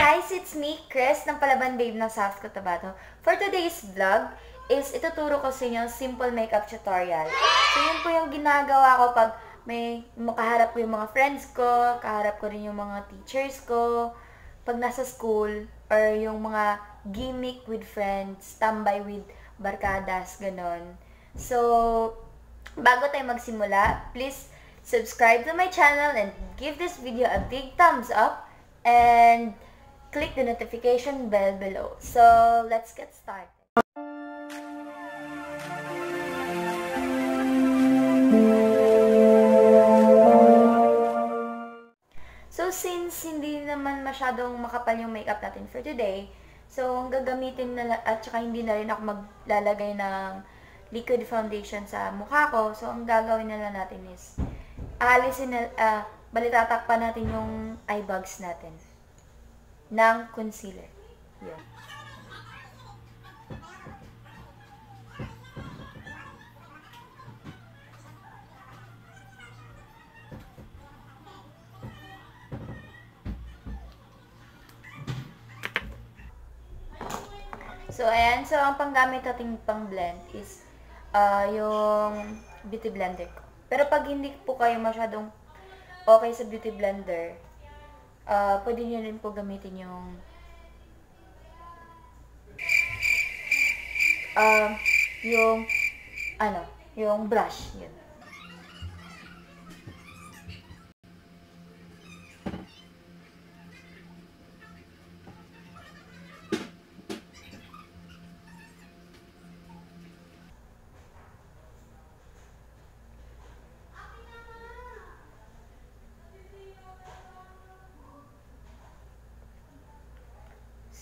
guys, it's me, Chris, ng Palaban Babe ng South Cotabato. For today's vlog is ituturo ko sa inyo simple makeup tutorial. So yun po yung ginagawa ko pag may makaharap ko yung mga friends ko, kaharap ko rin yung mga teachers ko, pag nasa school, or yung mga gimmick with friends, tambay with barkadas, ganon. So, bago tayo magsimula, please subscribe to my channel and give this video a big thumbs up and click the notification bell below. So, let's get started. So, since hindi naman masyadong makapal yung makeup natin for today, so, ang gagamitin na, at saka hindi na rin ako maglalagay ng liquid foundation sa mukha ko. So, ang gagawin na lang natin is, balitatakpan natin yung eye bags natin ng concealer. Yun. So, ayan. So, ang panggamit natin pang blend is yung beauty blender ko. Pero pag hindi po kayo masyadong okay sa beauty blender, pwede nyo rin po gamitin yung yung brush. Yun.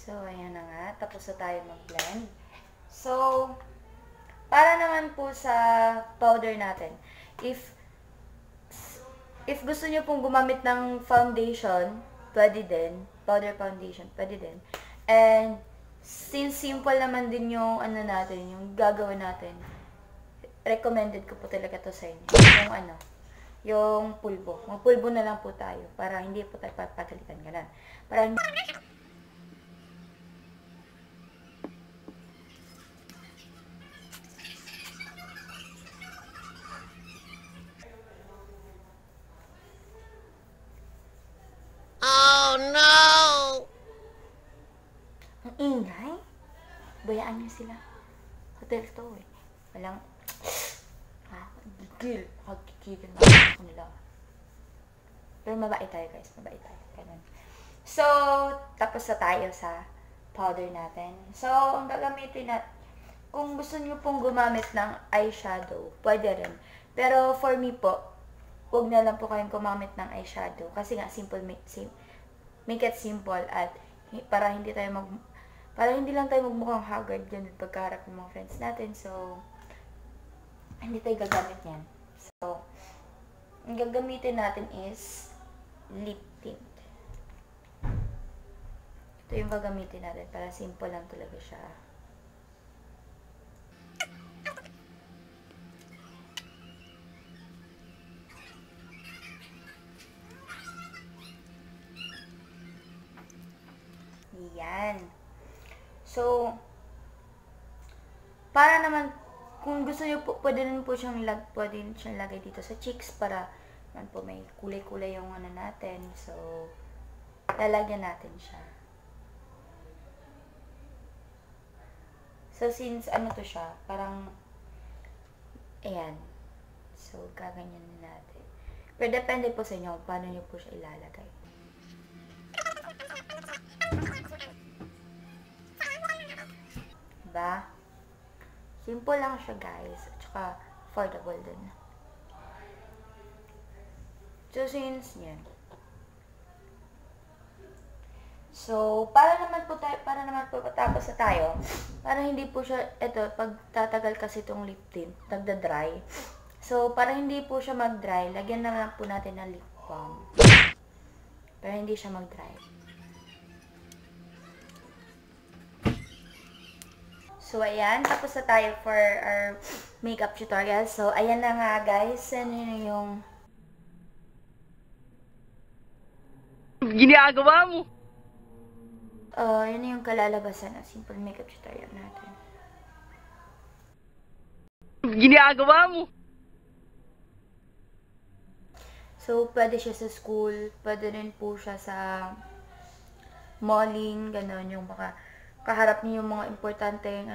So, ayan na nga. Tapos na tayo mag-blend. So, para naman po sa powder natin, if gusto nyo pong gumamit ng foundation, pwede din. Powder foundation, pwede din. And, since simple naman din yung natin, yung gagawin natin, recommended ko po talaga to sa inyo. Yung pulbo. Mag-pulbo na lang po tayo para hindi po tayo papagalitan ganun. Para hindi... Oh no! Ang ingay. Bayaan niyo sila. Hotel to eh. Walang... gigil. Hagkikigil na ako nila. Pero mabait tayo guys. Mabait tayo. Ganun. So, tapos na tayo sa powder natin. So, ang gagamitin natin, kung gusto niyo pong gumamit ng eyeshadow, pwede rin. Pero for me po, huwag na lang po kayong gumamit ng eyeshadow. Kasi nga, make it simple at para hindi lang tayo magmukhang haggard dyan pagkaharap ng mga friends natin. So, hindi tayo gagamit yan. So, ang gagamitin natin is lip tint. Ito yung gagamitin natin para simple lang talaga siya. Yan. So, para naman, kung gusto niyo po, pwede siyang lagay dito sa cheeks para man po may kulay-kulay yung natin. So, lalagyan natin siya. So, since to siya, parang, ayan. So, gaganyan natin. Pero depende po sa inyo kung paano niyo po siya ilalagay. Diba? Simple lang siya guys. At saka affordable din. So since yan. So, para naman po patapos na tayo, para hindi po siya, pag tatagal kasi itong lip tint, nagda-dry. So, para hindi po siya mag-dry, lagyan na lang po natin ng lip balm. Para hindi siya mag-dry. So, ayan. Tapos na tayo for our makeup tutorial. So, ayan na nga guys. Ano yung... Ginagawa mo? Yun na yung kalalabasan ng simple makeup tutorial natin. Ginagawa mo! So, pwede siya sa school, pwede rin po siya sa malling, gano'n, yung mga kaharap niyo yung mga importanteng,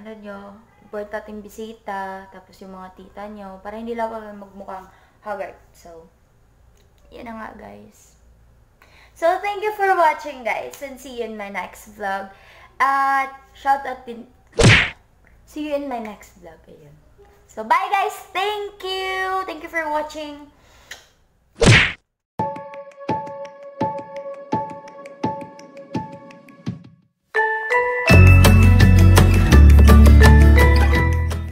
importanteng bisita, tapos yung mga tita nyo, para hindi lang kayo magmukhang haggard. So, yan na nga, guys. So, thank you for watching, guys, and see you in my next vlog. At, shout out din, see you in my next vlog, ayun. So, bye, guys! Thank you! Thank you for watching!